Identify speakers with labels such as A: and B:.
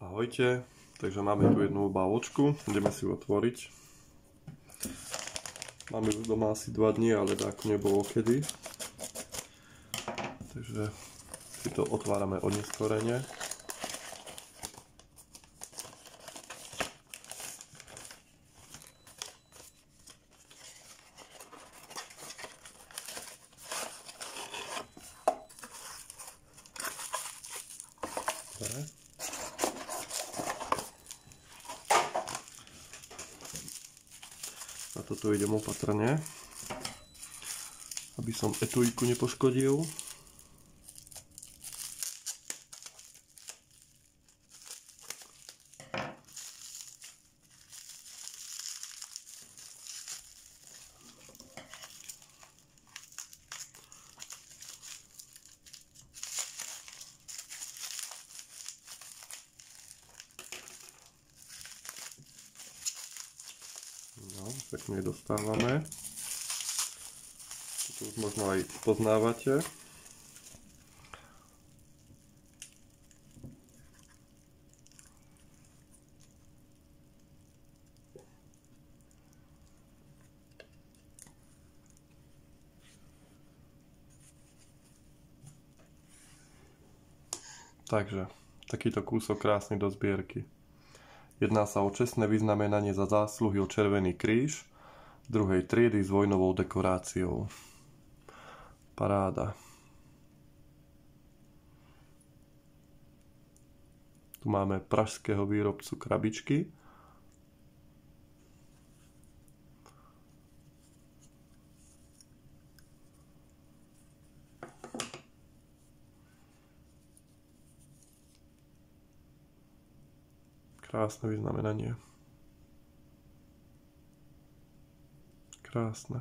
A: Ahojte, takže máme tu jednu obáločku, ideme si ju otvoriť. Máme ju doma asi 2 dní, ale tak nebolo kedy. Takže si to otvárame oneskorene. Na toto idem opatrne, aby som etujku nepoškodil. No, pekne dostávame. Toto už možno aj poznávate. Takže, takýto kúsok krásny do zbierky. Jedná sa o čestné vyznamenanie za zásluhy o Červený kríž 2. triedy s vojnovou dekoráciou. Paráda. Tu máme pražského výrobcu krabičky. Krásne vyznamenanie. Krásne.